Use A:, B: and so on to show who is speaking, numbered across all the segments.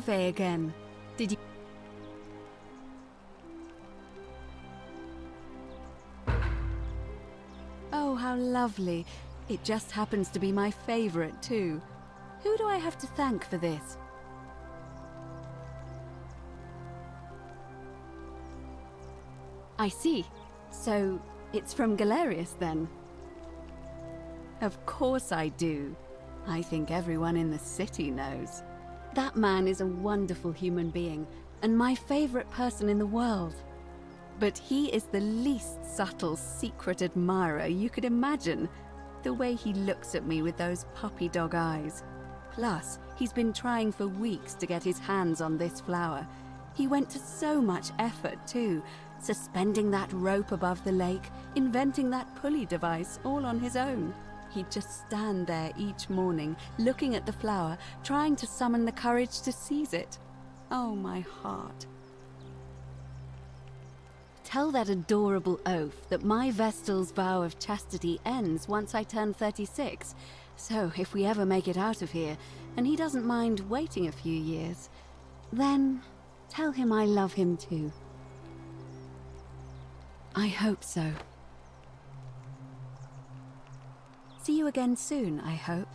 A: Salve again. Did you... Oh, how lovely. It just happens to be my favorite, too. Who do I have to thank for this? I see. So, it's from Galerius, then? Of course I do. I think everyone in the city knows. That man is a wonderful human being, and my favorite person in the world. But he is the least subtle secret admirer you could imagine. The way he looks at me with those puppy dog eyes. Plus, he's been trying for weeks to get his hands on this flower. He went to so much effort, too. Suspending that rope above the lake, inventing that pulley device all on his own. He'd just stand there each morning, looking at the flower, trying to summon the courage to seize it. Oh, my heart. Tell that adorable oaf that my Vestal's vow of chastity ends once I turn 36. So if we ever make it out of here, and he doesn't mind waiting a few years, then tell him I love him too. I hope so. See you again soon, I hope.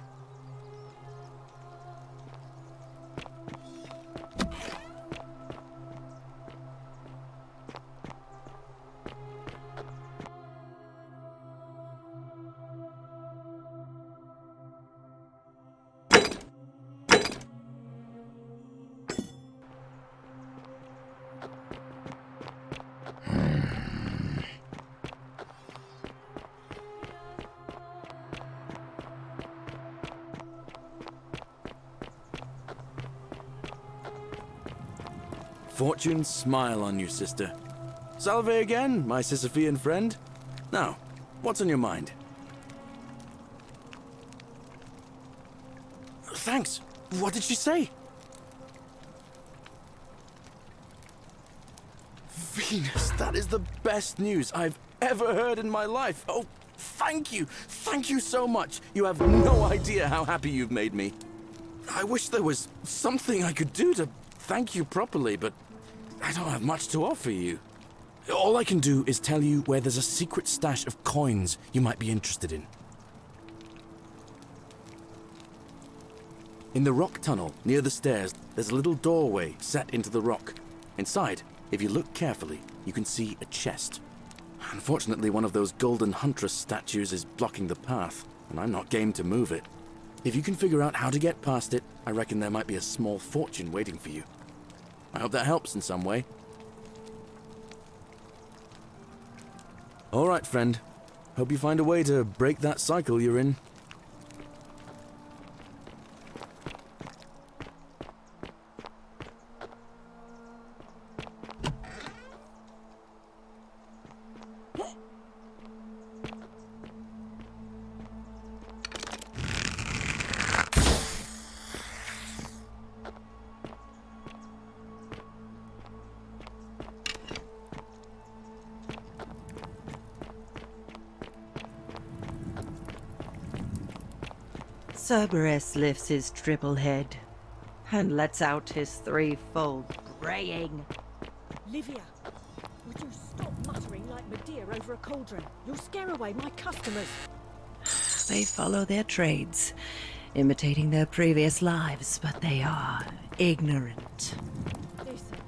B: Fortune smile on you, sister. Salve again, my Sisyphean friend. Now, what's on your mind? Thanks. What did she say? Venus, that is the best news I've ever heard in my life. Oh, thank you. Thank you so much. You have no idea how happy you've made me. I wish there was something I could do to thank you properly, but I don't have much to offer you. All I can do is tell you where there's a secret stash of coins you might be interested in. In the rock tunnel near the stairs, there's a little doorway set into the rock. Inside, if you look carefully, you can see a chest. Unfortunately, one of those golden huntress statues is blocking the path, and I'm not game to move it. If you can figure out how to get past it, I reckon there might be a small fortune waiting for you. I hope that helps in some way. All right, friend. Hope you find a way to break that cycle you're in.
C: Cerberus lifts his triple head and lets out his threefold braying.
D: Livia, would you stop muttering like Medea over a cauldron? You'll scare away my customers.
C: They follow their trades, imitating their previous lives, but they are ignorant.
D: Listen.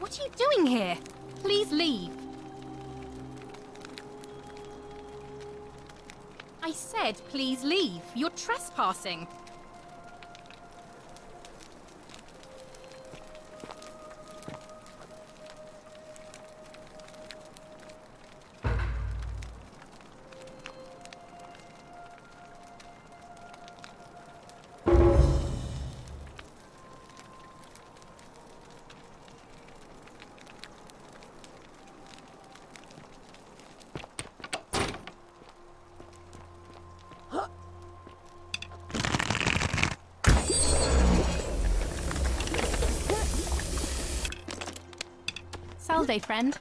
E: What are you doing here? Please leave. I said please leave. You're trespassing. Salve, friend.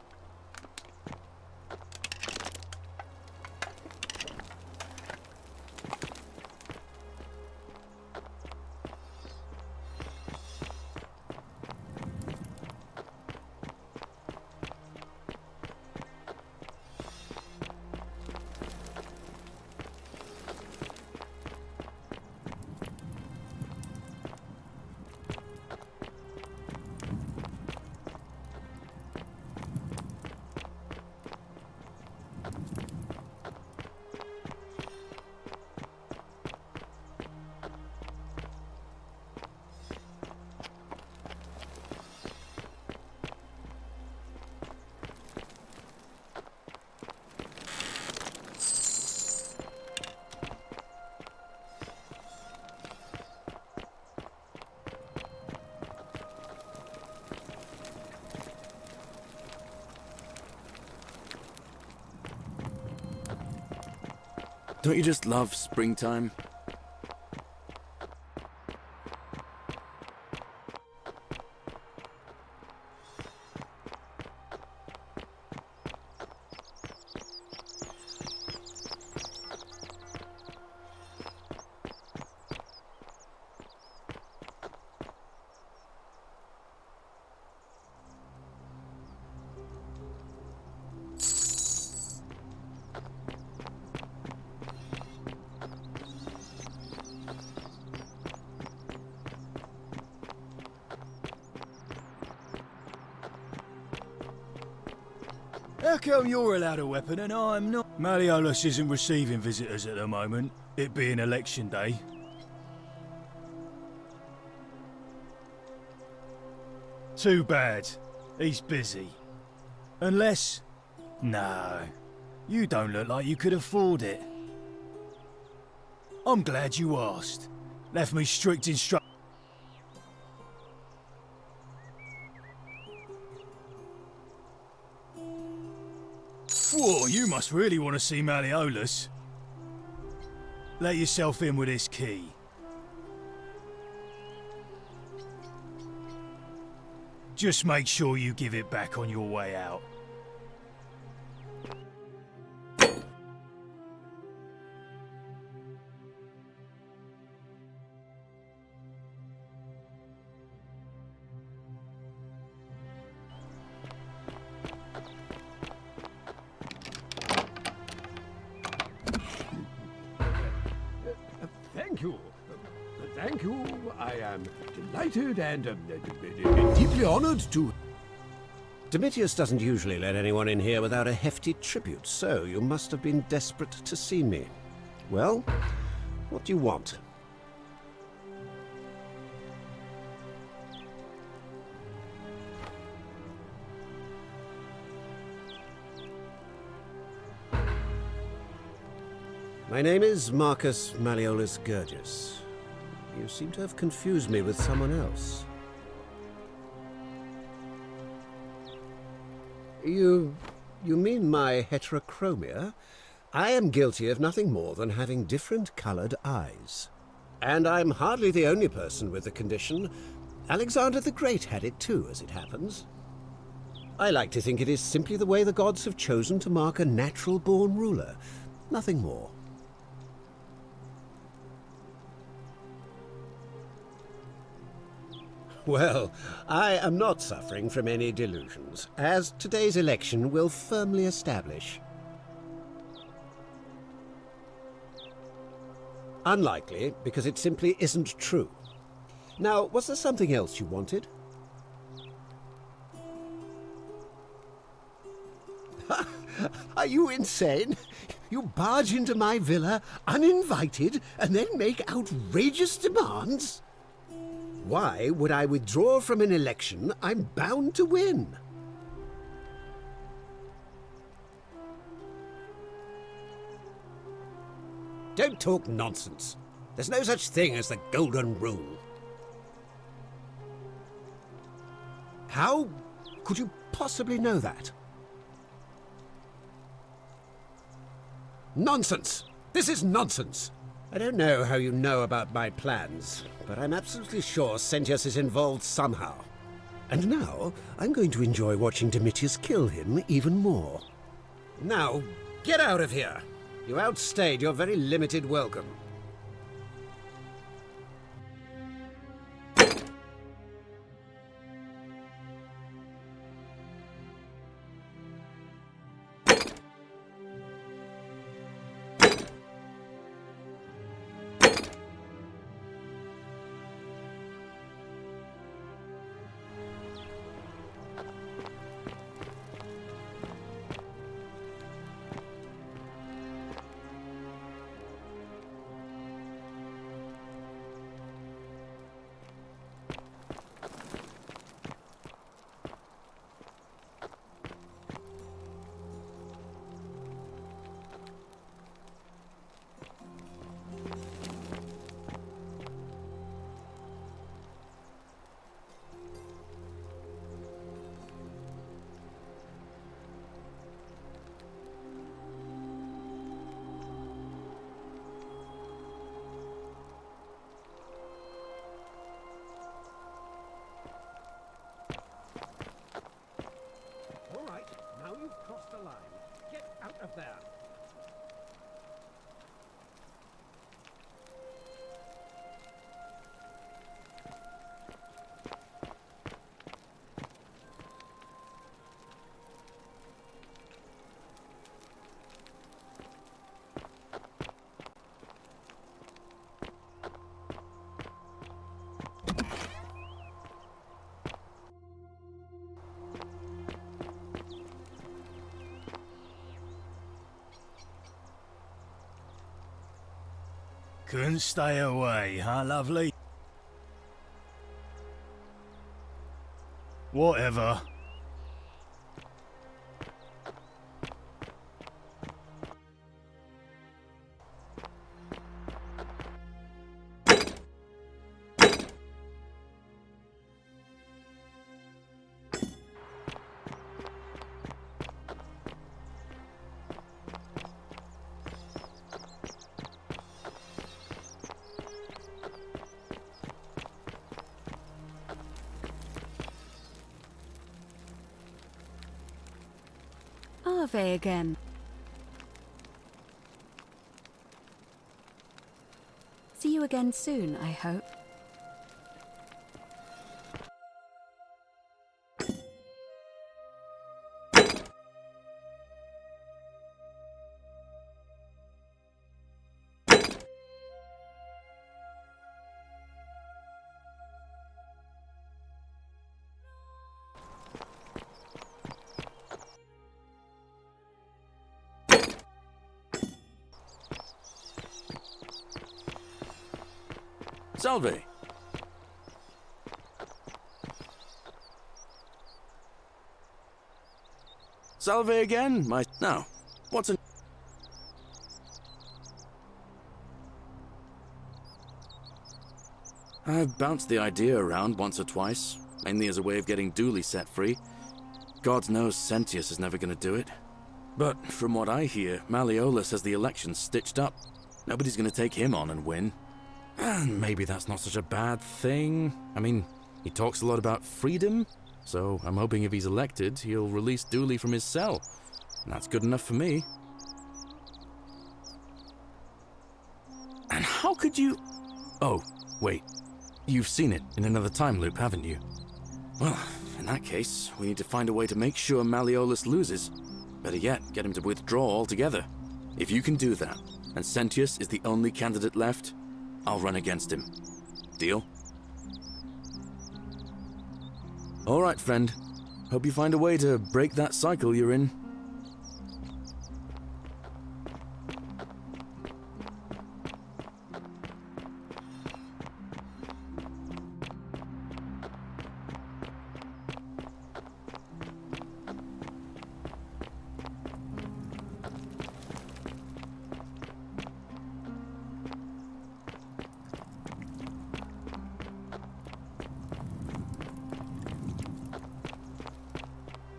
B: Don't you just love springtime?
F: How come you're allowed a weapon and I'm not? Malleolus isn't receiving visitors at the moment, it being election day. Too bad. He's busy. Unless... No. You don't look like you could afford it. I'm glad you asked. Left me strict instructions. Whoa, you must really want to see Malleolus. Let yourself in with this key. Just make sure you give it back on your way out.
G: Thank you. Thank you. I am delighted and deeply honored to...
H: Domitius doesn't usually let anyone in here without a hefty tribute, so you must have been desperate to see me. Well, what do you want? My name is Marcus Malleolus Gurgis. You seem to have confused me with someone else. You mean my heterochromia? I am guilty of nothing more than having different coloured eyes. And I'm hardly the only person with the condition. Alexander the Great had it too, as it happens. I like to think it is simply the way the gods have chosen to mark a natural-born ruler. Nothing more. Well, I am not suffering from any delusions, as today's election will firmly establish. Unlikely, because it simply isn't true. Now, was there something else you wanted? Are you insane? You barge into my villa uninvited and then make outrageous demands? Why would I withdraw from an election I'm bound to win? Don't talk nonsense. There's no such thing as the Golden Rule. How could you possibly know that? Nonsense! This is nonsense! I don't know how you know about my plans, but I'm absolutely sure Sentius is involved somehow. And now, I'm going to enjoy watching Domitius kill him even more. Now, get out of here! You outstayed your very limited welcome. Crossed the line. Get out of there.
F: Couldn't stay away, huh, lovely? Whatever.
A: Ave again. See you again soon, I hope.
B: Salve. Salve again, my... Now, what's a... I've bounced the idea around once or twice, mainly as a way of getting Dooley set free. God knows Sentius is never going to do it. But from what I hear, Malleolus has the election stitched up. Nobody's going to take him on and win. And maybe that's not such a bad thing. I mean, he talks a lot about freedom, so I'm hoping if he's elected, he'll release Dooley from his cell. And that's good enough for me. And how could you... Oh, wait. You've seen it in another time loop, haven't you? Well, in that case, we need to find a way to make sure Malleolus loses. Better yet, get him to withdraw altogether. If you can do that, and Sentius is the only candidate left, I'll run against him. Deal? All right, friend. Hope you find a way to break that cycle you're in.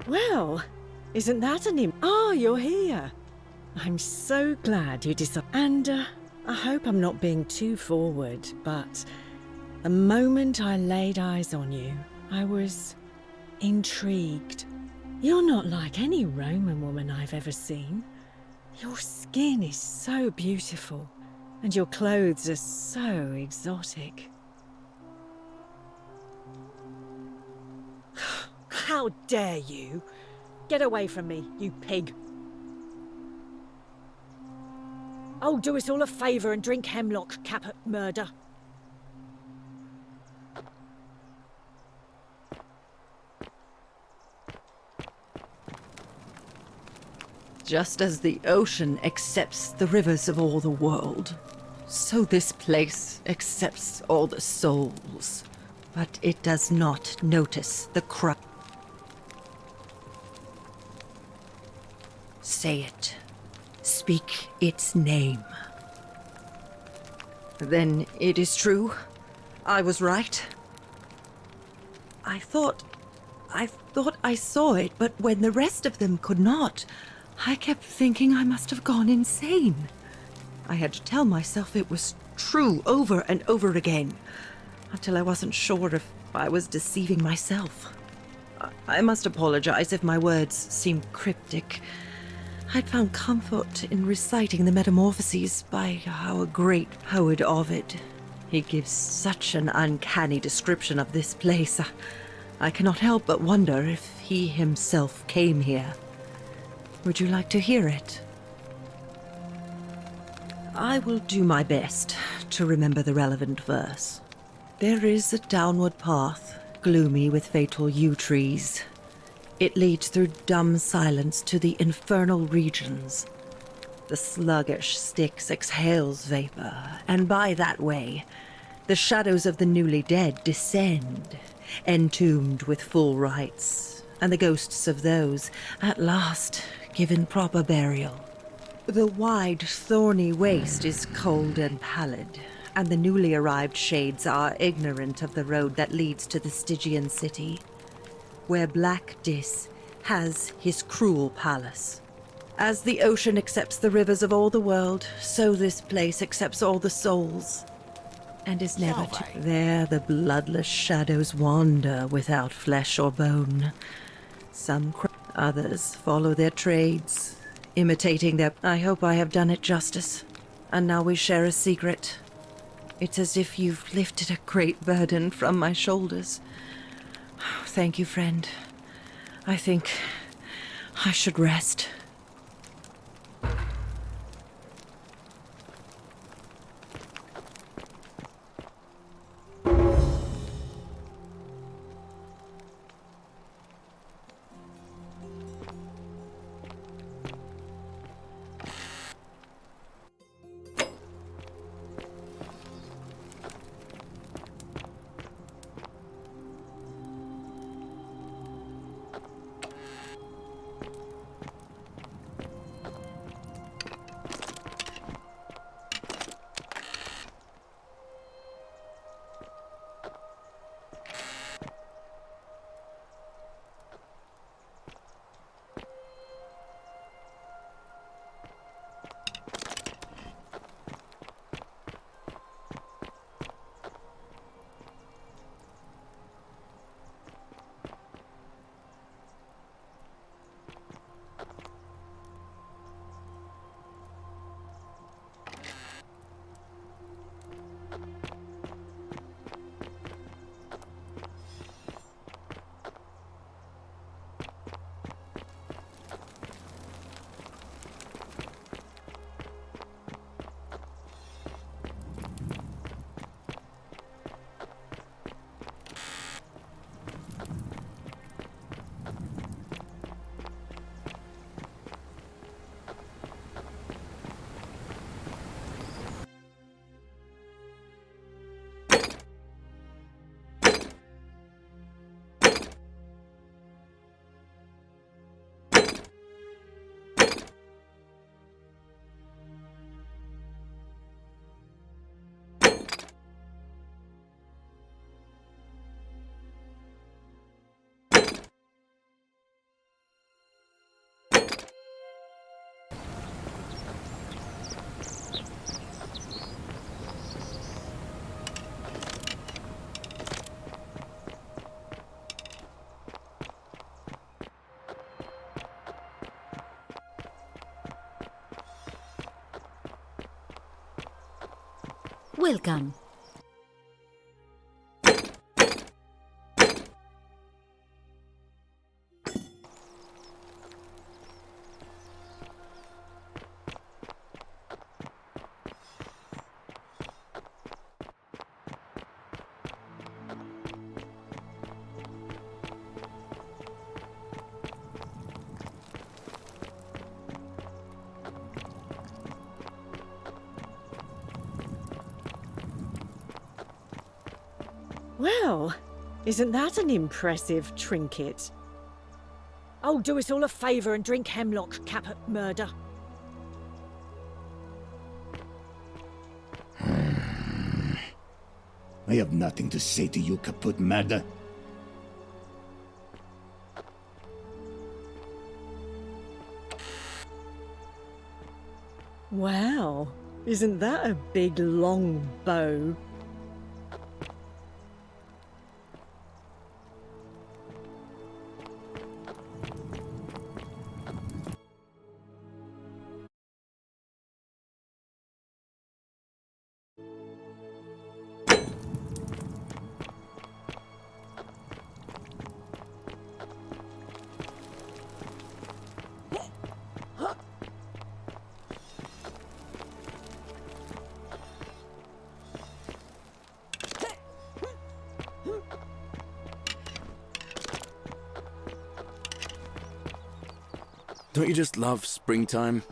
D: Well, isn't that an Ah, you're here. I'm so glad you decided. And I hope I'm not being too forward, but the moment I laid eyes on you, I was intrigued. You're not like any Roman woman I've ever seen. Your skin is so beautiful, and your clothes are so exotic. How dare you! Get away from me, you pig! Oh, do us all a favour and drink hemlock, Caput Murder.
C: Just as the ocean accepts the rivers of all the world, so this place accepts all the souls. But it does not notice the Say it. Speak its name. Then it is true. I was right. I thought I saw it, but when the rest of them could not, I kept thinking I must have gone insane. I had to tell myself it was true over and over again, until I wasn't sure if I was deceiving myself. I must apologize if my words seem cryptic. I'd found comfort in reciting the Metamorphoses by our great poet Ovid. He gives such an uncanny description of this place. I cannot help but wonder if he himself came here. Would you like to hear it? I will do my best to remember the relevant verse. There is a downward path, gloomy with fatal yew trees. It leads through dumb silence to the infernal regions. The sluggish Styx exhales vapor, and by that way, the shadows of the newly dead descend, entombed with full rites, and the ghosts of those, at last, given proper burial. The wide, thorny waste is cold and pallid, and the newly arrived shades are ignorant of the road that leads to the Stygian city, where Black Dis has his cruel palace. As the ocean accepts the rivers of all the world, so this place accepts all the souls, and is never to... There the bloodless shadows wander without flesh or bone. Some others follow their trades, imitating their... I hope I have done it justice. And now we share a secret. It's as if you've lifted a great burden from my shoulders. Thank you, friend. I think I should rest.
I: Welcome.
D: Well, isn't that an impressive trinket? Oh, do us all a favour and drink hemlock, Caput Murder.
J: I have nothing to say to you, Kaput Murder.
D: Wow, isn't that a big long bow?
B: Don't you just love springtime?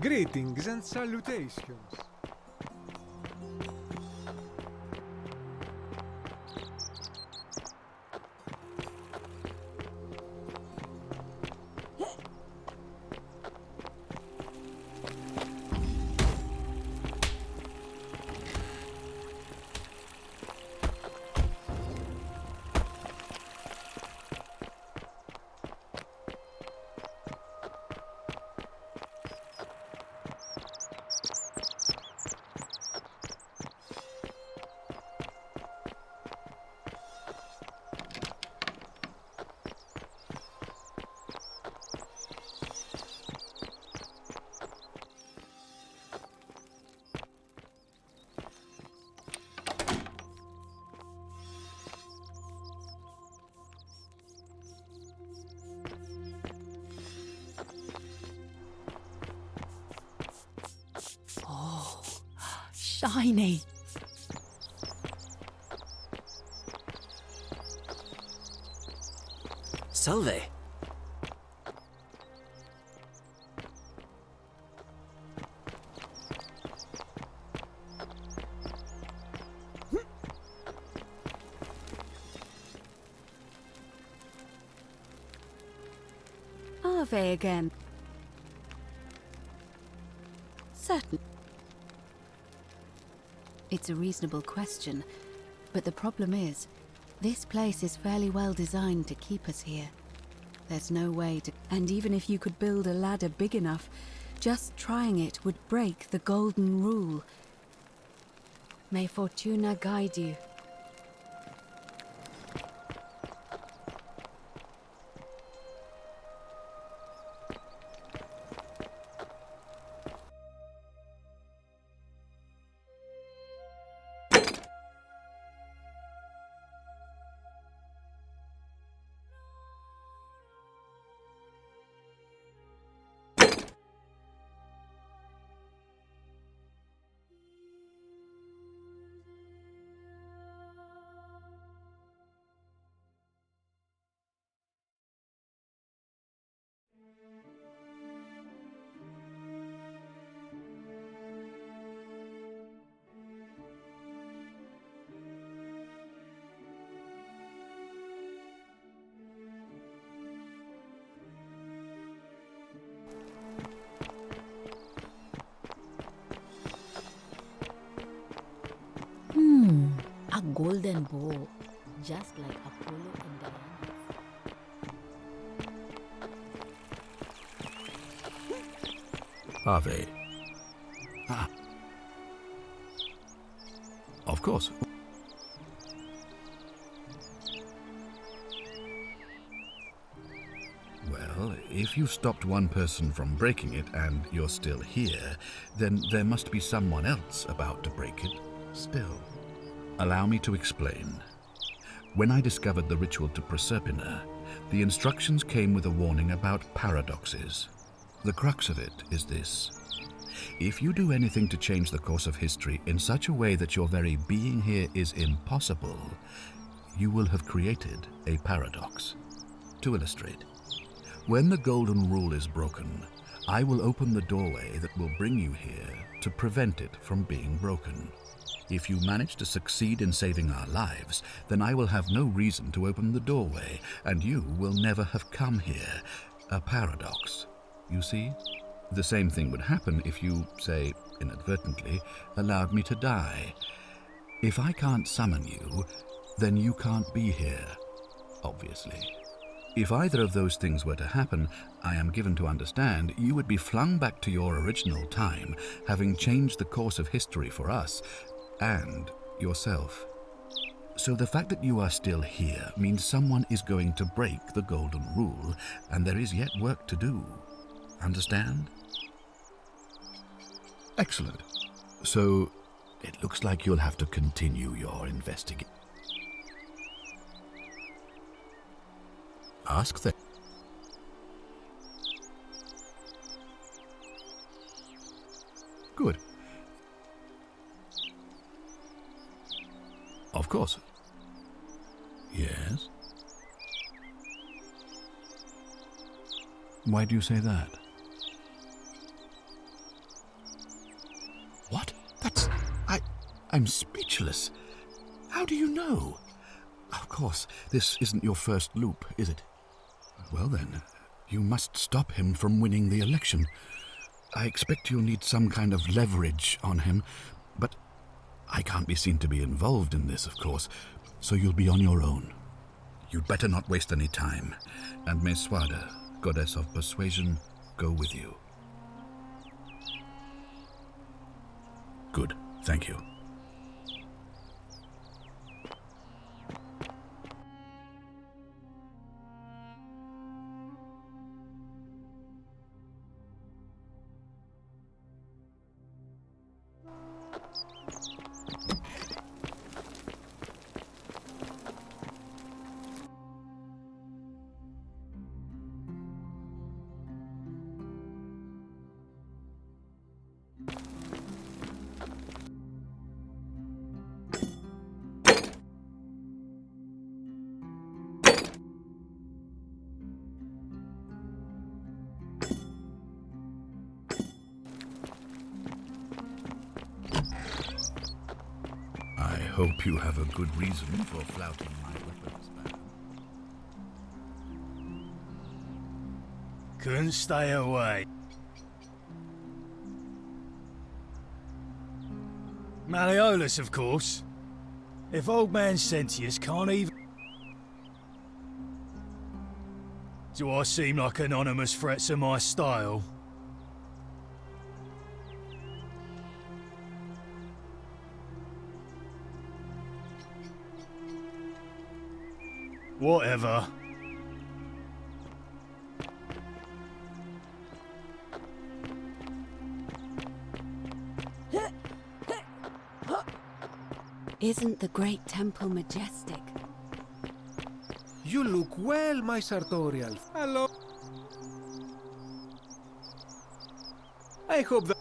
K: Greetings and salutations.
C: Shiny.
H: Salve.
A: Ave again. Certain. It's a reasonable question, but the problem is, this place is fairly well designed to keep us here. There's no way to... And even if you could build a ladder big enough, just trying it would break the golden rule. May Fortuna guide you.
I: A golden bow, just like Apollo and Diana.
G: Ave. Ah. Of course. Well,
L: if you stopped one person from breaking it and you're still here, then there must be someone else about to break it still. Allow me to explain. When I discovered the ritual to Proserpina, the instructions came with a warning about paradoxes. The crux of it is this. If you do anything to change the course of history in such a way that your very being here is impossible, you will have created a paradox. To illustrate, when the golden rule is broken, I will open the doorway that will bring you here to prevent it from being broken. If you manage to succeed in saving our lives, then I will have no reason to open the doorway, and you will never have come here. A paradox. You see? The same thing would happen if you, say, inadvertently, allowed me to die. If I can't summon you, then you can't be here, obviously. If either of those things were to happen, I am given to understand you would be flung back to your original time, having changed the course of history for us and yourself. So the fact that you are still here means someone is going to break the golden rule, and there is yet work to do. Understand? Excellent. So it looks like you'll have to continue your investigation. Ask them. Good. Of course. Yes? Why do you say that? What? I'm speechless. How do you know? Of course, this isn't your first loop, is it? Well then, you must stop him from winning the election. I expect you'll need some kind of leverage on him, but I can't be seen to be involved in this, of course, so you'll be on your own. You'd better not waste any time, and may Swada, goddess of persuasion, go with you. Good, thank you. I hope you have a good reason for flouting my weapons ban.
F: Couldn't stay away. Malleolus, of course. If old man Sentius can't even... Do I seem like anonymous threats are my style? Whatever.
A: Isn't the great temple majestic?
K: You look well, my sartorial. Hello. I hope that...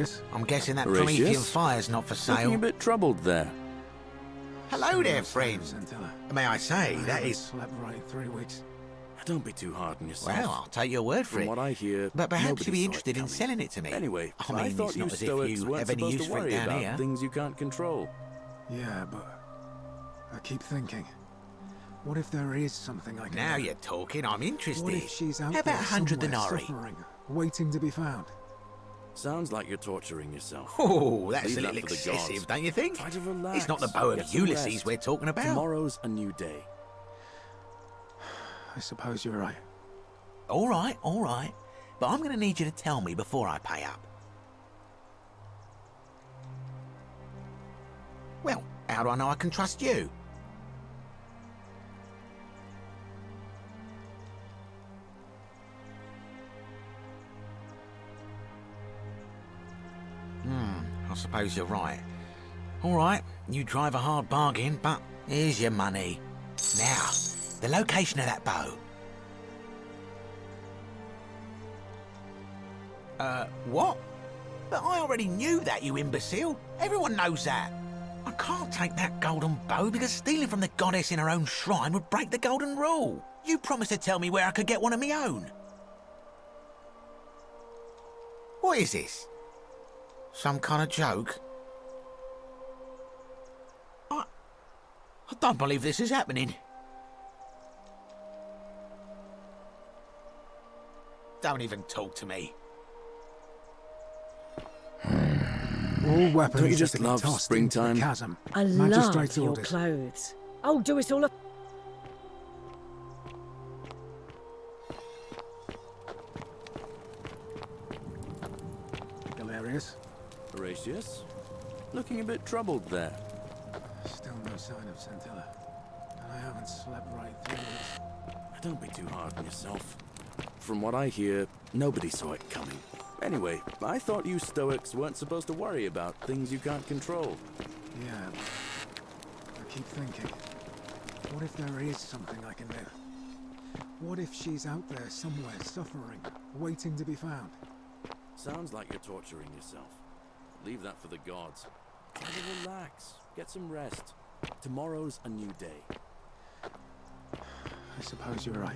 K: Galerius?
M: I'm guessing that
B: Horatius?
M: Promethean fire's not for
B: Looking
M: sale.
B: a bit troubled there.
M: Hello there, friend.
K: Scintilla.
M: May I say, that
K: haven't
M: is...
K: slept right in 3 weeks.
B: Don't be too hard on yourself.
M: Well, I'll take your word for
B: From
M: it.
B: what I hear,
M: But perhaps
B: nobody
M: you'd be
B: saw it
M: interested in
B: coming.
M: selling it to me.
B: Anyway,
M: I mean,
B: thought
M: it's
B: you
M: not as if
B: Stoics
M: you
B: weren't
M: have any
B: supposed
M: use
B: to
M: for it
B: worry
M: down
B: about
M: here.
B: things you can't control.
K: Yeah, but I keep thinking, what if there is something I can
M: Now
K: do?
M: you're talking, I'm interested.
K: What if she's out
M: How about
K: there
M: 100
K: somewhere
M: denarii?
K: suffering, waiting to be found?
B: Sounds like you're torturing yourself.
M: Oh, that's
B: Leave
M: a
B: that
M: little
B: for the
M: excessive,
B: gods.
M: don't you think?
B: Try to relax.
M: It's not the bow
B: Get
M: of
B: some
M: Ulysses
B: rest.
M: we're talking about.
B: Tomorrow's a new day.
K: I suppose you're right.
M: All right. But I'm going to need you to tell me before I pay up. Well, how do I know I can trust you? I suppose you're right. All right, you drive a hard bargain, but here's your money. Now, the location of that bow. What? But I already knew that, you imbecile. Everyone knows that. I can't take that golden bow because stealing from the goddess in her own shrine would break the golden rule. You promised to tell me where I could get one of my own. What is this? Some kind of joke? I don't believe this is happening. Don't even talk to me.
K: All weapons
B: Don't you
K: are
B: just
K: to be
B: love
K: tossed into the
B: springtime?
K: chasm.
D: I
K: Magistrate's
D: love your
K: orders.
D: clothes. Oh, do it all up.
K: Galerius?
B: Horatius? Looking a bit troubled there.
K: Still no sign of Scintilla. And I haven't slept right in 3 weeks.
B: Don't be too hard on yourself. From what I hear, nobody saw it coming. Anyway, I thought you Stoics weren't supposed to worry about things you can't control.
K: Yeah, but I keep thinking, what if there is something I can do? What if she's out there somewhere suffering, waiting to be found?
B: Sounds like you're torturing yourself. Leave that for the gods. Try to relax. Get some rest. Tomorrow's a new day.
K: I suppose you're right.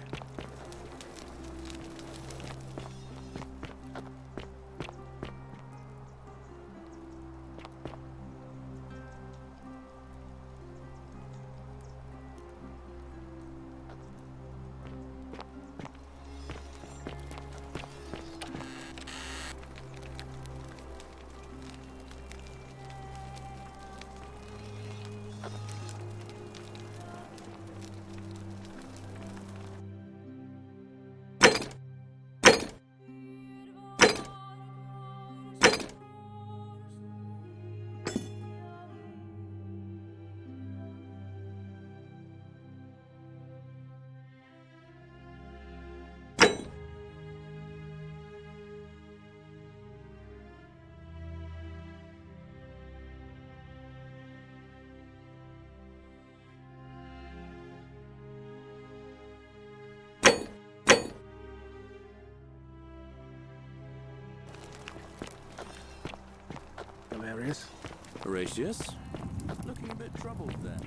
K: Galerius?
B: Horatius? Looking a bit troubled there.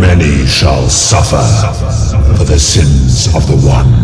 J: many shall suffer for the sins of the one.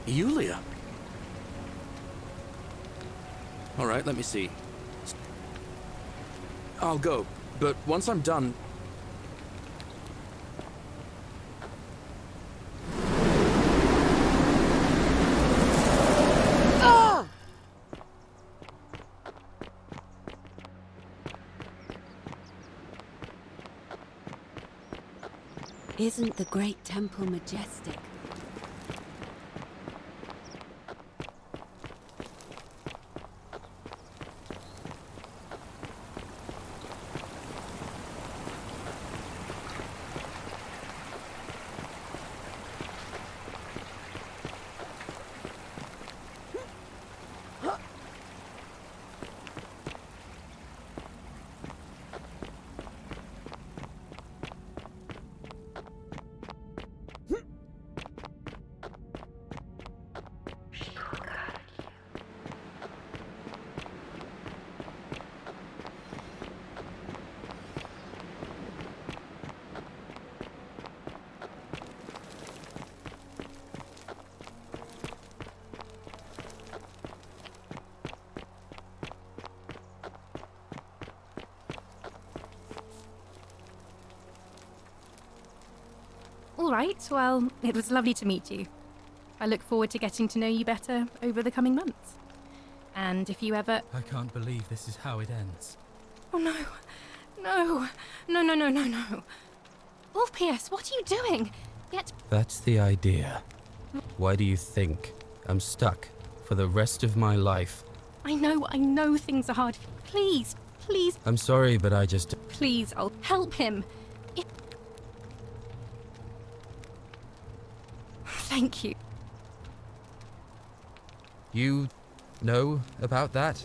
B: Yulia. All right, let me see. I'll go, but once I'm done...
A: Isn't the great temple majestic?
E: All right, well, it was lovely to meet you. I look forward to getting to know you better over the coming months. And if you ever...
N: I can't believe this is how it ends.
E: Oh no. No. No, no, no, no, no. Orpheus, what are you doing? Get...
N: That's the idea. Why do you think I'm stuck for the rest of my life?
E: I know things are hard. Please, please...
N: I'm sorry, but I just...
E: Please, I'll help him. Thank you.
N: You know about that?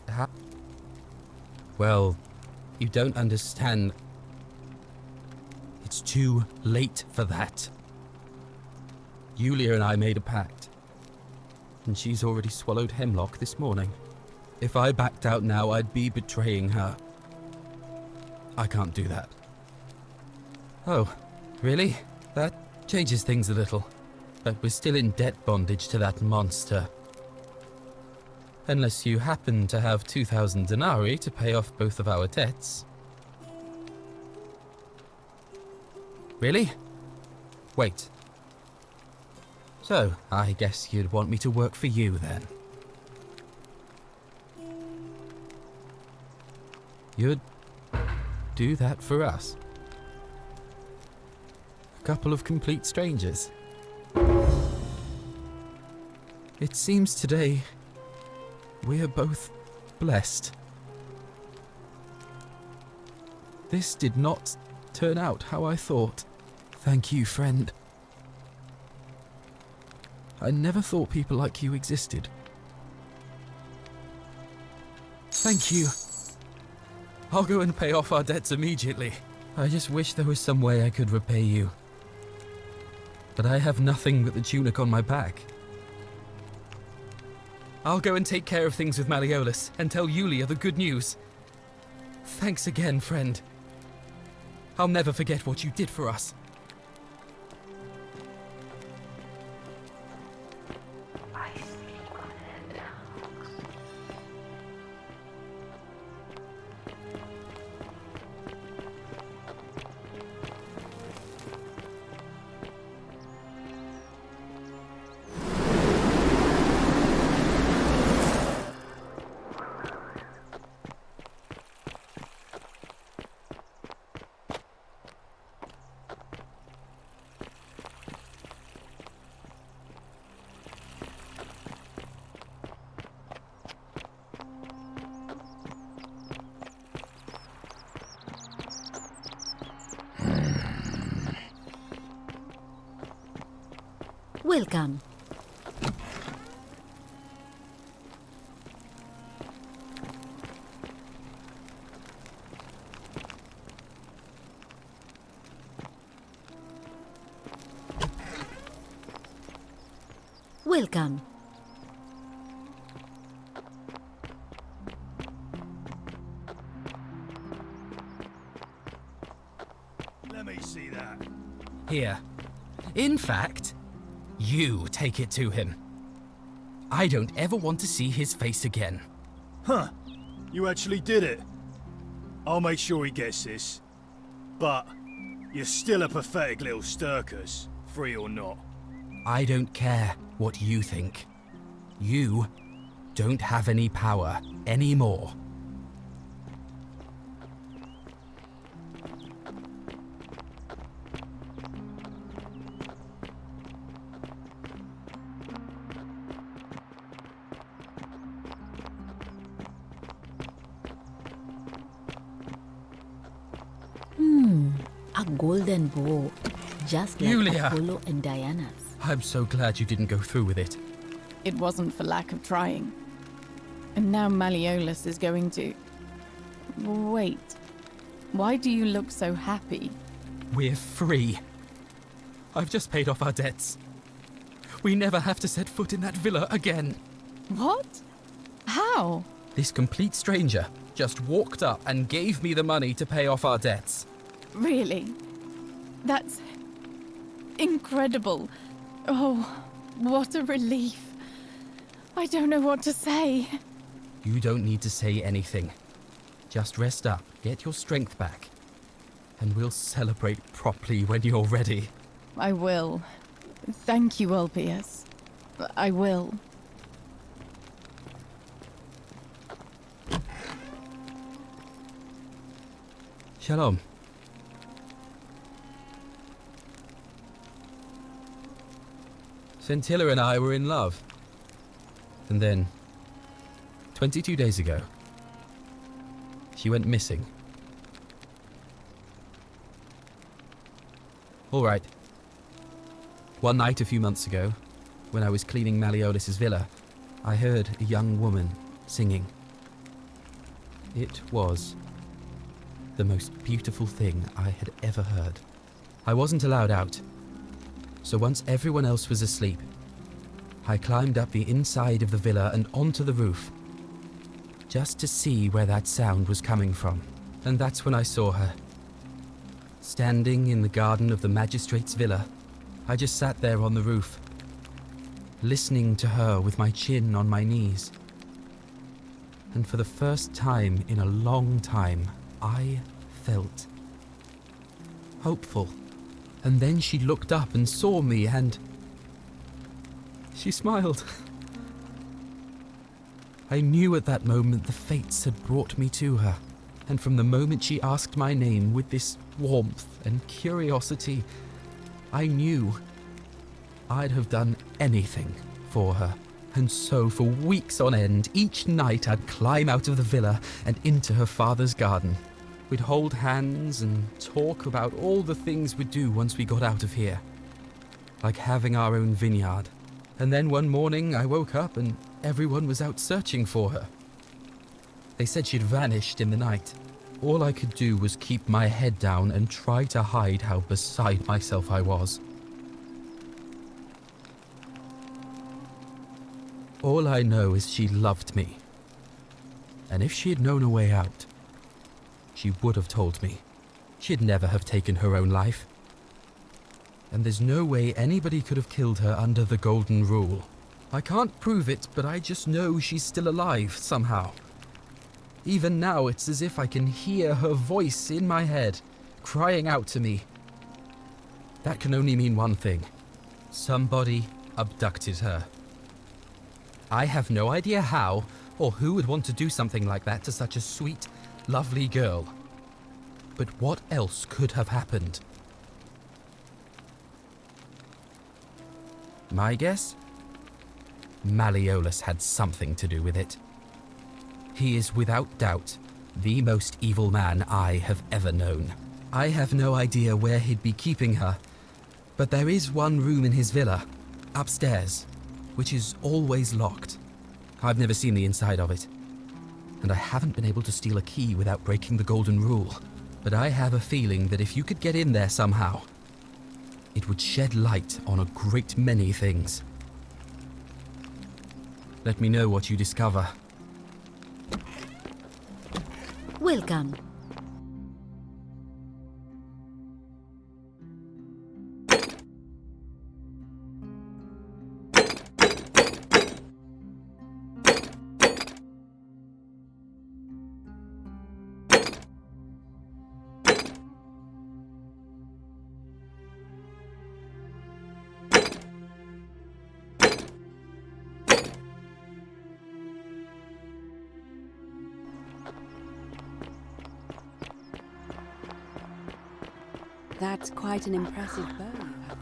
N: How? Well, you don't understand. It's too late for that. Yulia and I made a pact, and she's already swallowed hemlock this morning. If I backed out now, I'd be betraying her. I can't do that. Oh, really? That changes things a little. But we're still in debt bondage to that monster. Unless you happen to have 2,000 denarii to pay off both of our debts. Really? Wait. So, I guess you'd want me to work for you then. You'd do that for us? A couple of complete strangers. It seems today we're both blessed. This did not turn out how I thought. Thank you, friend. I never thought people like you existed. Thank you. I'll go and pay off our debts immediately. I just wish there was some way I could repay you. But I have nothing but the tunic on my back. I'll go and take care of things with Malleolus and tell Yulia the good news. Thanks again, friend. I'll never forget what you did for us.
I: Welcome. Welcome.
F: Let me see that.
N: Here. In fact, you take it to him. I don't ever want to see his face again.
F: Huh. You actually did it. I'll make sure he gets this. But you're still a pathetic little Sturkus, free or not.
N: I don't care what you think. You don't have any power anymore.
I: A golden bow, just like
N: Yulia.
I: Apollo and Diana's.
N: I'm so glad you didn't go through with it.
O: It wasn't for lack of trying. And now Malleolus is going to... Wait. Why do you look so happy?
N: We're free. I've just paid off our debts. We never have to set foot in that villa again.
O: What? How?
N: This complete stranger just walked up and gave me the money to pay off our debts.
O: Really? That's... incredible. Oh, what a relief. I don't know what to say.
N: You don't need to say anything. Just rest up, get your strength back, and we'll celebrate properly when you're ready.
O: I will. Thank you, Ulpius. I will.
N: Shalom. Scintilla and I were in love. And then, 22 days ago, she went missing. All right. One night a few months ago, when I was cleaning Malleolus's villa, I heard a young woman singing. It was the most beautiful thing I had ever heard. I wasn't allowed out, so once everyone else was asleep, I climbed up the inside of the villa and onto the roof, just to see where that sound was coming from. And that's when I saw her. Standing in the garden of the magistrate's villa, I just sat there on the roof, listening to her with my chin on my knees. And for the first time in a long time, I felt hopeful. And then she looked up and saw me and she smiled. I knew at that moment the fates had brought me to her. And from the moment she asked my name with this warmth and curiosity, I knew I'd have done anything for her. And so for weeks on end, each night I'd climb out of the villa and into her father's garden. We'd hold hands and talk about all the things we'd do once we got out of here. Like having our own vineyard. And then one morning I woke up and everyone was out searching for her. They said she'd vanished in the night. All I could do was keep my head down and try to hide how beside myself I was. All I know is she loved me. And if she had known a way out, she would have told me. She'd never have taken her own life. And there's no way anybody could have killed her under the Golden Rule. I can't prove it, but I just know she's still alive somehow. Even now, it's as if I can hear her voice in my head, crying out to me. That can only mean one thing. Somebody abducted her. I have no idea how, or who would want to do something like that to such a sweet, lovely girl. But what else could have happened? My guess? Malleolus had something to do with it. He is without doubt the most evil man I have ever known. I have no idea where he'd be keeping her, but there is one room in his villa, Upstairs, which is always locked. I've never seen the inside of it. And I haven't been able to steal a key without breaking the golden rule. But I have a feeling that if you could get in there somehow, it would shed light on a great many things. Let me know what you discover.
I: Welcome.
A: That's quite an impressive bow you have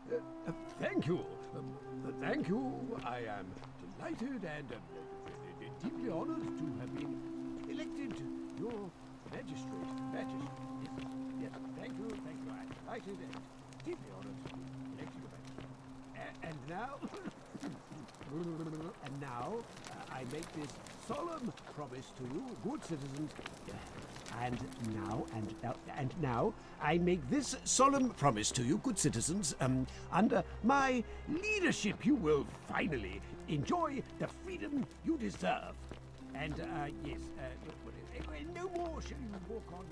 A: there.
G: Thank you. Thank you. I am delighted and deeply honored to have been elected your magistrate. Yes, yes. Thank you. I'm delighted and deeply honored to be elected your magistrate. And now, I make this solemn promise to you, good citizens. And now, I make this solemn promise to you, good citizens. Under my leadership, you will finally enjoy the freedom you deserve. And yes, no more shall you walk on.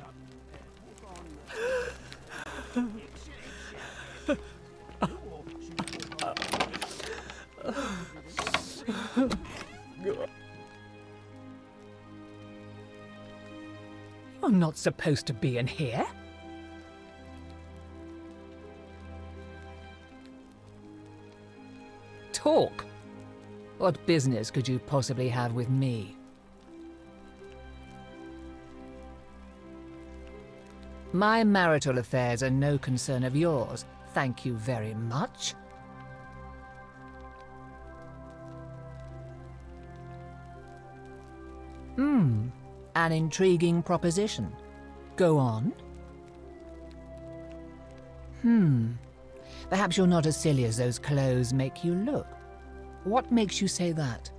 G: No more shall you walk on.
P: You're not supposed to be in here. Talk. What business could you possibly have with me? My marital affairs are no concern of yours. Thank you very much. An intriguing proposition. Go on. Perhaps you're not as silly as those clothes make you look. What makes you say that?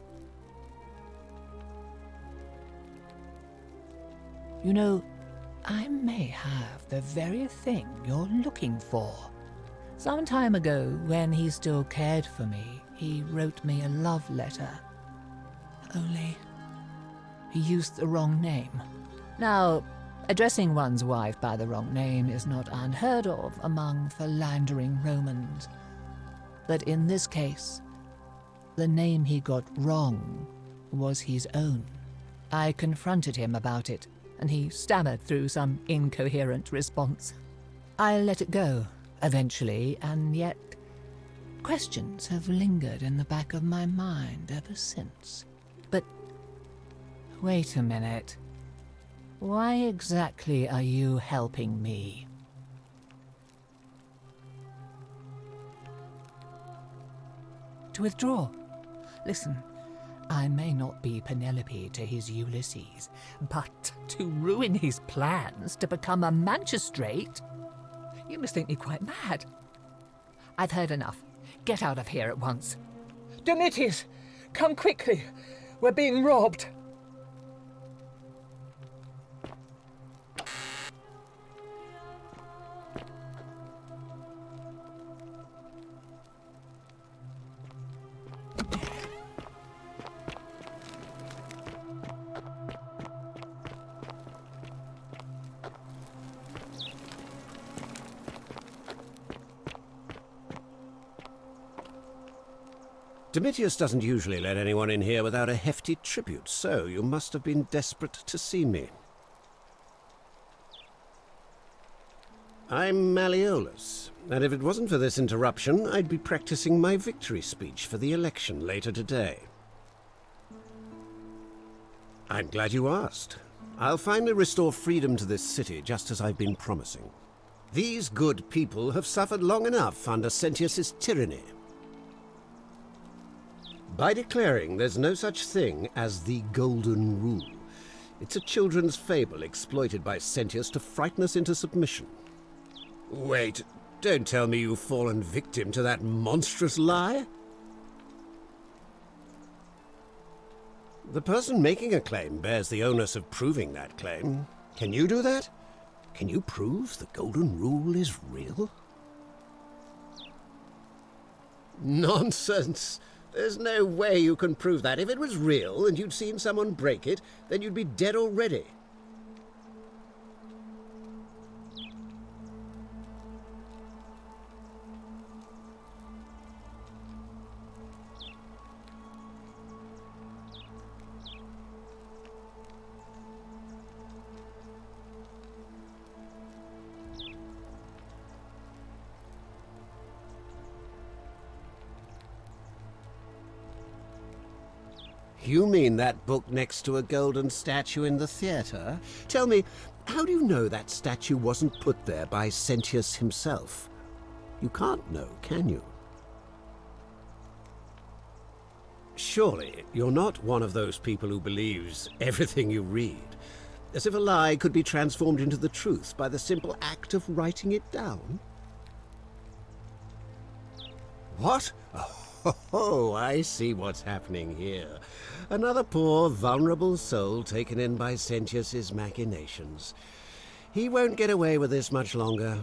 P: You know, I may have the very thing you're looking for. Some time ago, when he still cared for me, he wrote me a love letter. Only he used the wrong name. Now, addressing one's wife by the wrong name is not unheard of among philandering Romans. But in this case, the name he got wrong was his own. I confronted him about it, and he stammered through some incoherent response. I let it go, eventually, and yet questions have lingered in the back of my mind ever since. But wait a minute. Why exactly are you helping me? To withdraw. Listen, I may not be Penelope to his Ulysses, but to ruin his plans to become a magistrate? You must think me quite mad. I've heard enough. Get out of here at once. Demetrius, come quickly. We're being robbed.
H: Demetrius doesn't usually let anyone in here without a hefty tribute, so you must have been desperate to see me. I'm Malleolus, and if it wasn't for this interruption, I'd be practicing my victory speech for the election later today. I'm glad you asked. I'll finally restore freedom to this city, just as I've been promising. These good people have suffered long enough under Sentius's tyranny. By declaring there's no such thing as the Golden Rule, It's a children's fable exploited by Sentius to frighten us into submission. Wait, don't tell me you've fallen victim to that monstrous lie? The person making a claim bears the onus of proving that claim. Can you do that? Can you prove the Golden Rule is real? Nonsense! There's no way you can prove that. If it was real and you'd seen someone break it, then you'd be dead already. You mean that book next to a golden statue in the theatre? Tell me, how do you know that statue wasn't put there by Sentius himself? You can't know, can you? Surely you're not one of those people who believes everything you read, as if a lie could be transformed into the truth by the simple act of writing it down? What? Oh, I see what's happening here. Another poor, vulnerable soul taken in by Sentius's machinations. He won't get away with this much longer.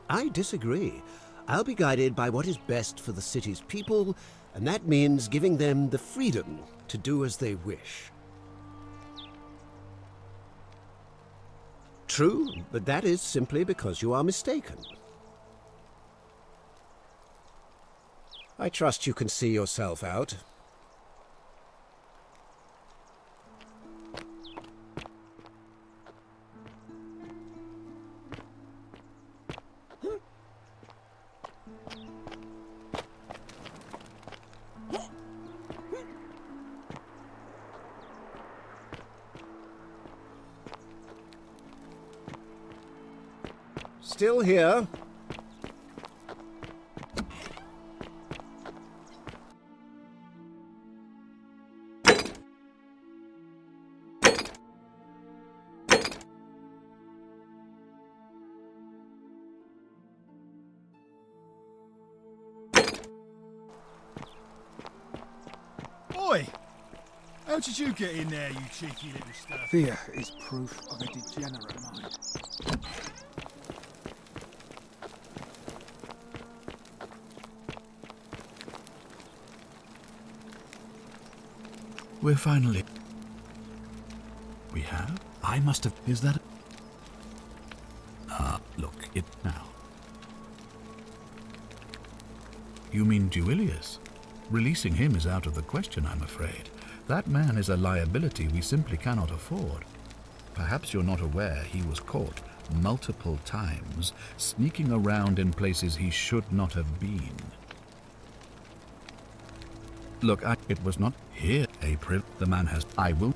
H: I disagree. I'll be guided by what is best for the city's people, and that means giving them the freedom to do as they wish. True, but that is simply because you are mistaken. I trust you can see yourself out. Still here.
F: Oi! How did you get in there, you cheeky little stuff?
K: Fear is proof of a degenerate mind.
L: We're finally... We have? I must have... Is that... Look, it now. You mean Duilius? Releasing him is out of the question, I'm afraid. That man is a liability we simply cannot afford. Perhaps you're not aware he was caught multiple times, sneaking around in places he should not have been. Look, it was not here, April. The man has... I will...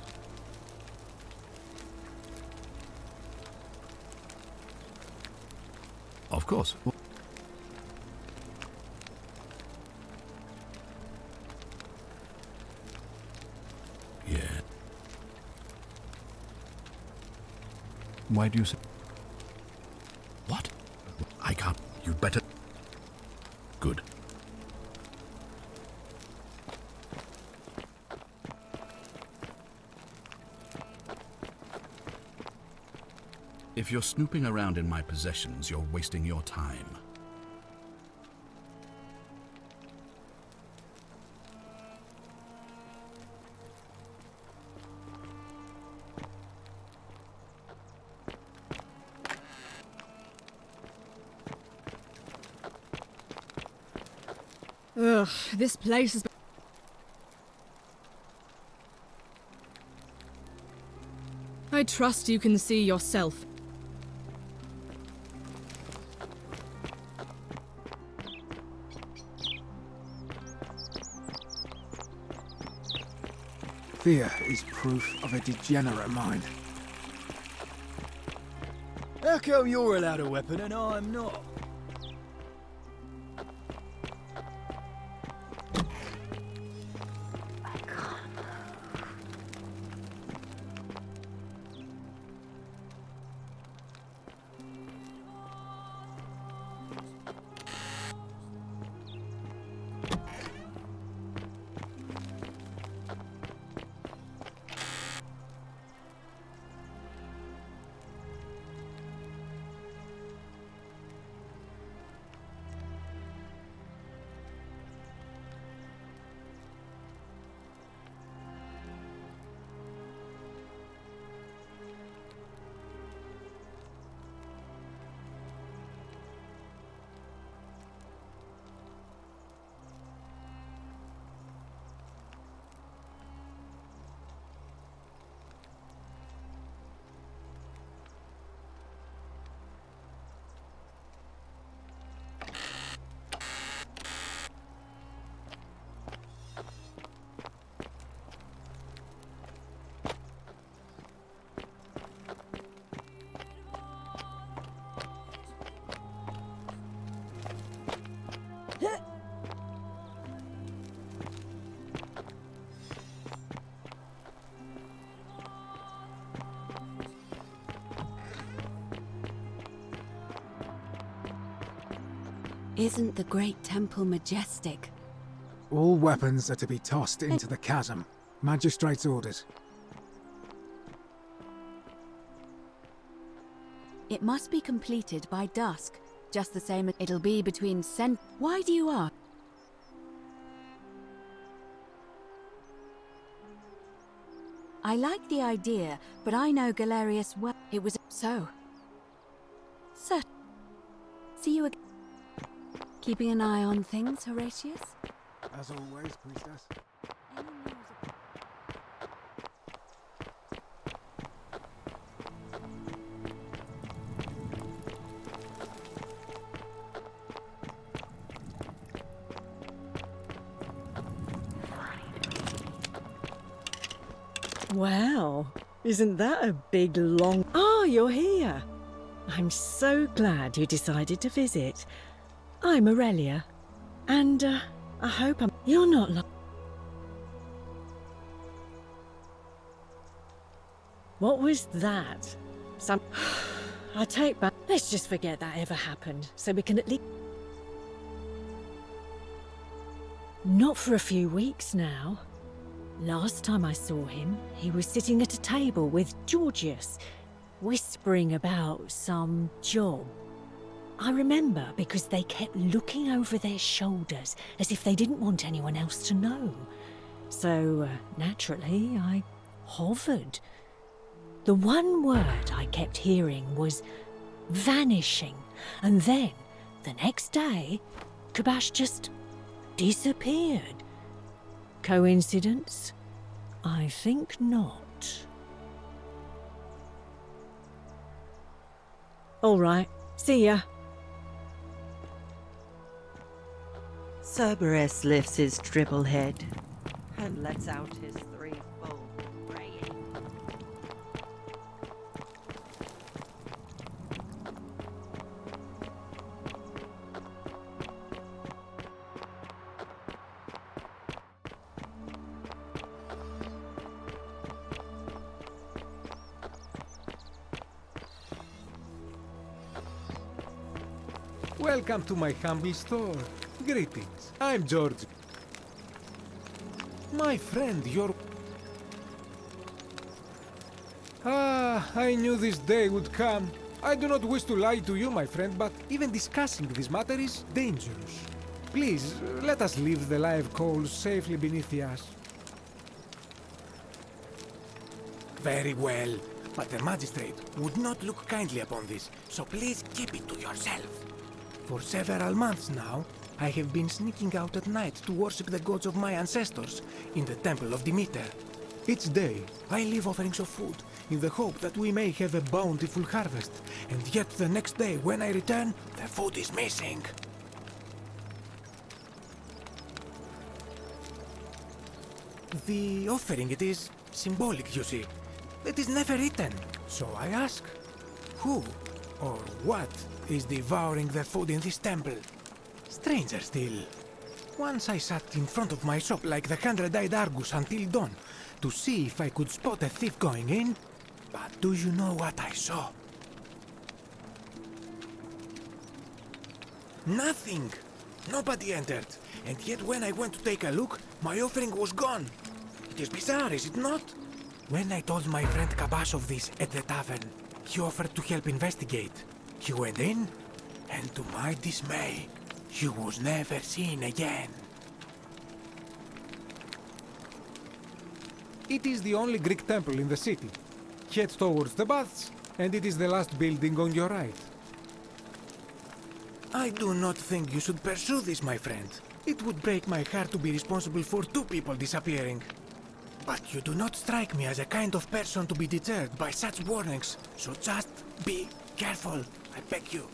L: Of course. Yeah. Why do you say... What? I can't... You'd better... Good. If you're snooping around in my possessions, you're wasting your time.
Q: Ugh, this place is... I trust you can see yourself.
K: Fear is proof of a degenerate mind.
F: How come you're allowed a weapon and I'm not?
A: Isn't the great temple majestic?
K: All weapons are to be tossed into the chasm. Magistrate's orders.
A: It must be completed by dusk, just the same as it'll be between Why do you ask? I like the idea, but I know Galerius well. It was so. Sir, see you again. Keeping an eye on things, Horatius?
K: As always, priestess.
D: Wow, isn't that a big long... Ah, you're here. I'm so glad you decided to visit. I'm Aurelia, and I hope I'm... You're not What was that? Some... I take back... Let's just forget that ever happened, so we can at least... Not for a few weeks now. Last time I saw him, he was sitting at a table with Georgius, whispering about some job. I remember because they kept looking over their shoulders as if they didn't want anyone else to know. So, naturally, I hovered. The one word I kept hearing was vanishing, and then, the next day, Kabash just disappeared. Coincidence? I think not. All right, see ya.
C: Cerberus lifts his triple head and lets out his threefold braying.
R: Welcome to my humble store. Greetings. I'm George. My friend, you're... Ah, I knew this day would come. I do not wish to lie to you, my friend, but even discussing this matter is dangerous. Please, let us leave the live coals safely beneath us. Very well, but the magistrate would not look kindly upon this, so please keep it to yourself. For several months now, I have been sneaking out at night to worship the gods of my ancestors in the temple of Demeter. Each day, I leave offerings of food in the hope that we may have a bountiful harvest, and yet the next day when I return, the food is missing. The offering, it is symbolic, you see. It is never eaten, so I ask, who or what is devouring the food in this temple? Stranger still. Once I sat in front of my shop like the 100-eyed Argus until dawn to see if I could spot a thief going in. But do you know what I saw? Nothing! Nobody entered. And yet when I went to take a look, my offering was gone. It is bizarre, is it not? When I told my friend Kabash of this at the tavern, he offered to help investigate. He went in, and to my dismay, he was never seen again. It is the only Greek temple in the city. Head towards the baths, and it is the last building on your right. I do not think you should pursue this, my friend. It would break my heart to be responsible for 2 people disappearing. But you do not strike me as a kind of person to be deterred by such warnings, so just be careful, I beg you.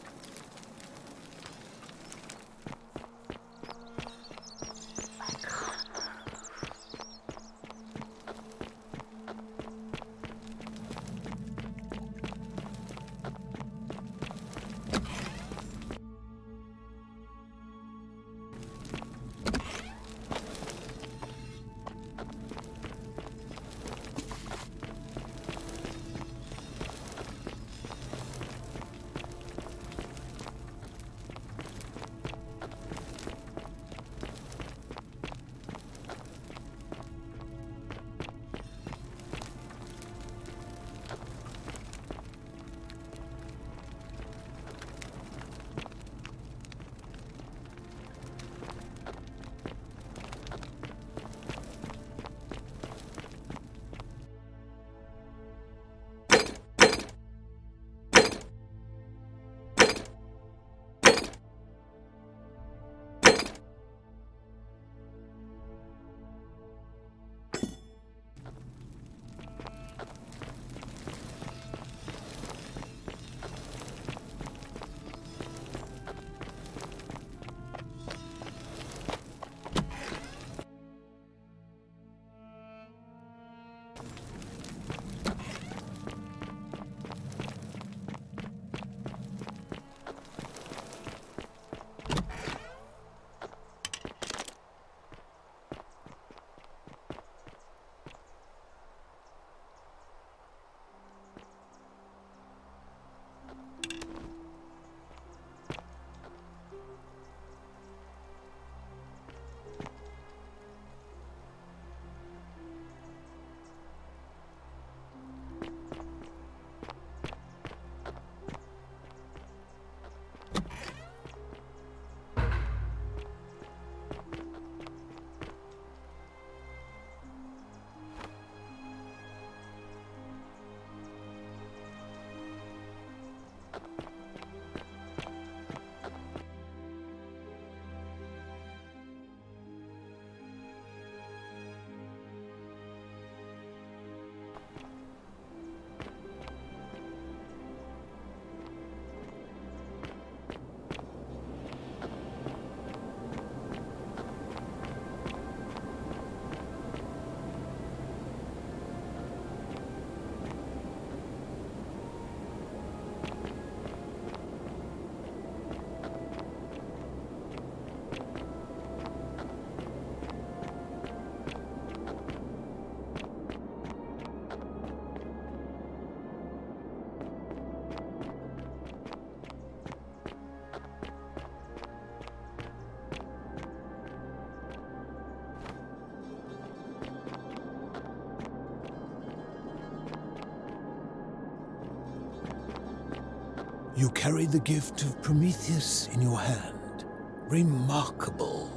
H: You carry the gift of Prometheus in your hand. Remarkable.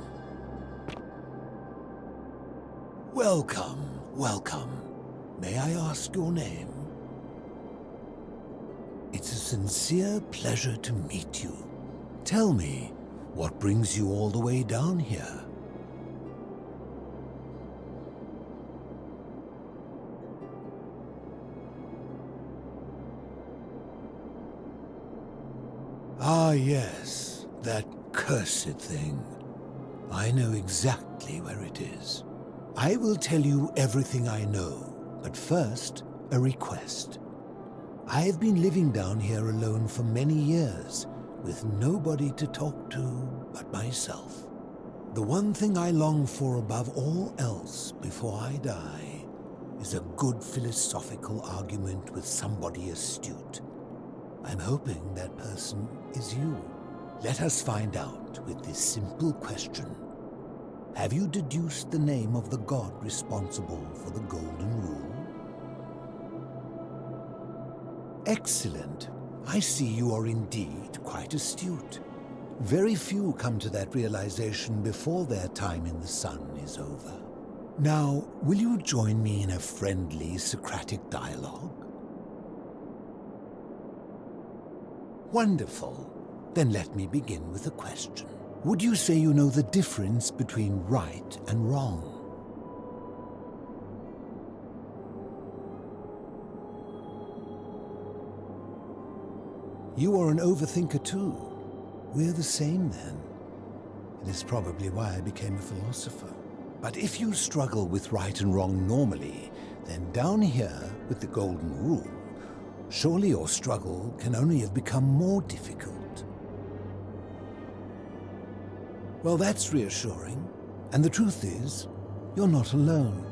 H: Welcome, welcome. May I ask your name? It's a sincere pleasure to meet you. Tell me, what brings you all the way down here? Ah, yes, that cursed thing. I know exactly where it is. I will tell you everything I know, but first, a request. I have been living down here alone for many years, with nobody to talk to but myself. The one thing I long for above all else before I die is a good philosophical argument with somebody astute. I'm hoping that person is you. Let us find out with this simple question. Have you deduced the name of the god responsible for the Golden Rule? Excellent. I see you are indeed quite astute. Very few come to that realization before their time in the sun is over. Now, will you join me in a friendly Socratic dialogue? Wonderful. Then let me begin with a question. Would you say you know the difference between right and wrong? You are an overthinker too. We're the same then. It is probably why I became a philosopher. But if you struggle with right and wrong normally, then down here with the Golden Rule, surely your struggle can only have become more difficult. Well, that's reassuring. And the truth is, you're not alone.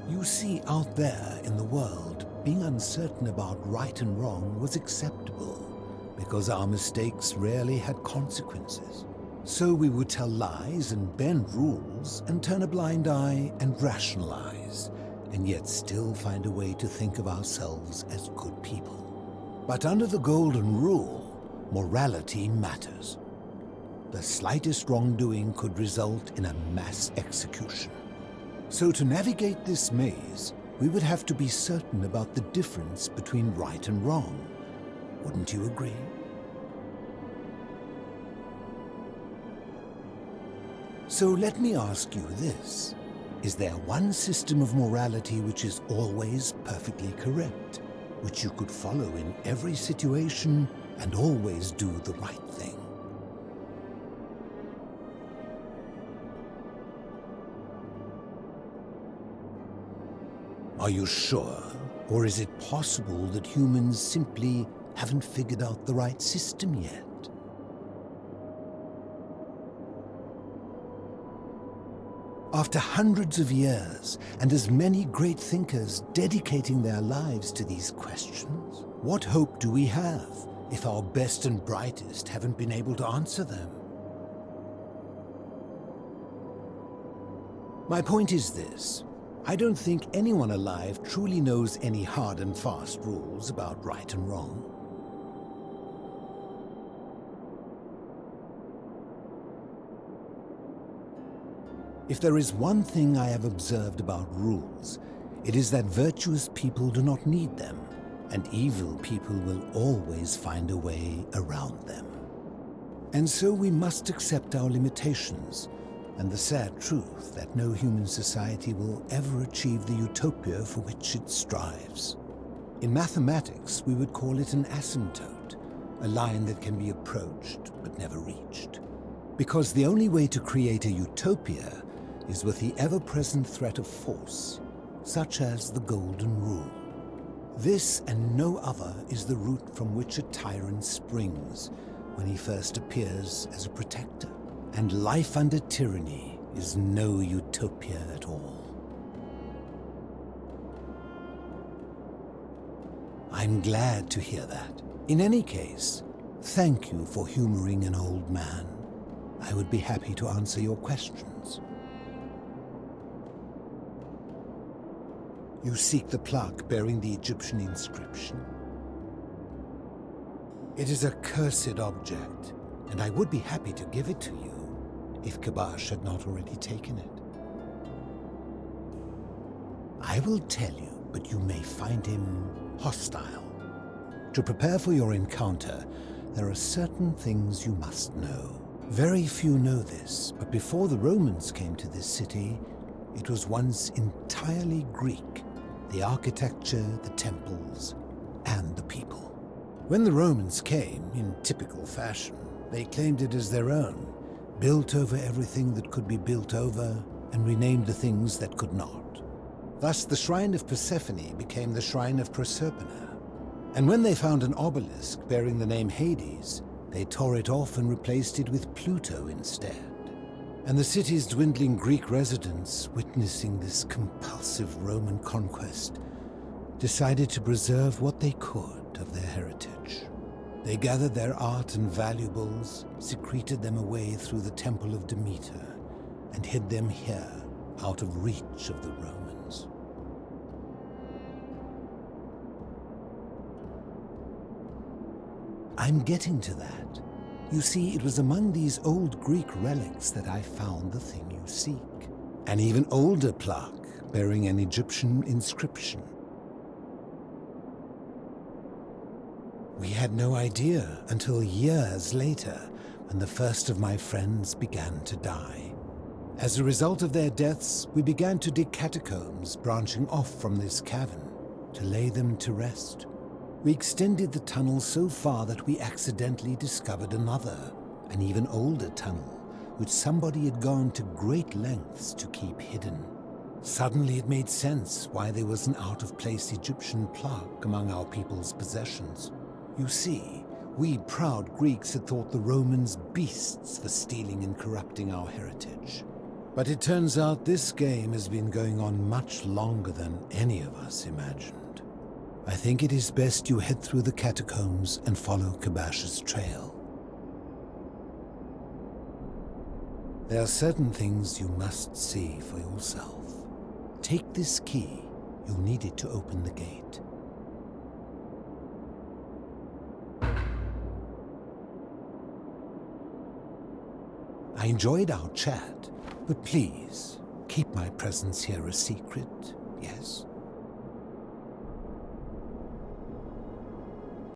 H: You see, out there in the world, being uncertain about right and wrong was acceptable, because our mistakes rarely had consequences. So we would tell lies and bend rules and turn a blind eye and rationalize, and yet still find a way to think of ourselves as good people. But under the Golden Rule, morality matters. The slightest wrongdoing could result in a mass execution. So to navigate this maze, we would have to be certain about the difference between right and wrong. Wouldn't you agree? So let me ask you this. Is there one system of morality which is always perfectly correct, which you could follow in every situation and always do the right thing? Are you sure? Or is it possible that humans simply haven't figured out the right system yet? After hundreds of years, and as many great thinkers dedicating their lives to these questions, what hope do we have if our best and brightest haven't been able to answer them? My point is this. I don't think anyone alive truly knows any hard and fast rules about right and wrong. If there is one thing I have observed about rules, it is that virtuous people do not need them, and evil people will always find a way around them. And so we must accept our limitations, and the sad truth that no human society will ever achieve the utopia for which it strives. In mathematics, we would call it an asymptote, a line that can be approached but never reached. Because the only way to create a utopia is with the ever-present threat of force, such as the Golden Rule. This and no other is the root from which a tyrant springs when he first appears as a protector. And life under tyranny is no utopia at all. I'm glad to hear that. In any case, thank you for humoring an old man. I would be happy to answer your questions. You seek the plaque bearing the Egyptian inscription?
S: It is a cursed object, and I would be happy to give it to you if Kabash had not already taken it. I will tell you, but you may find him hostile. To prepare for your encounter, there are certain things you must know. Very few know this, but before the Romans came to this city, it was once entirely Greek. The architecture, the temples, and the people. When the Romans came, in typical fashion, they claimed it as their own, built over everything that could be built over, and renamed the things that could not. Thus, the shrine of Persephone became the shrine of Proserpina. And when they found an obelisk bearing the name Hades, they tore it off and replaced it with Pluto instead. And the city's dwindling Greek residents, witnessing this compulsive Roman conquest, decided to preserve what they could of their heritage. They gathered their art and valuables, secreted them away through the Temple of Demeter, and hid them here, out of reach of the Romans. I'm getting to that. You see, it was among these old Greek relics that I found the thing you seek. An even older plaque bearing an Egyptian inscription. We had no idea until years later, when the first of my friends began to die. As a result of their deaths, we began to dig catacombs branching off from this cavern to lay them to rest. We extended the tunnel so far that we accidentally discovered another, an even older tunnel, which somebody had gone to great lengths to keep hidden. Suddenly it made sense why there was an out-of-place Egyptian plaque among our people's possessions. You see, we proud Greeks had thought the Romans beasts for stealing and corrupting our heritage. But it turns out this game has been going on much longer than any of us imagined. I think it is best you head through the catacombs and follow Kabash's trail. There are certain things you must see for yourself. Take this key. You'll need it to open the gate. I enjoyed our chat, but please, keep my presence here a secret, yes?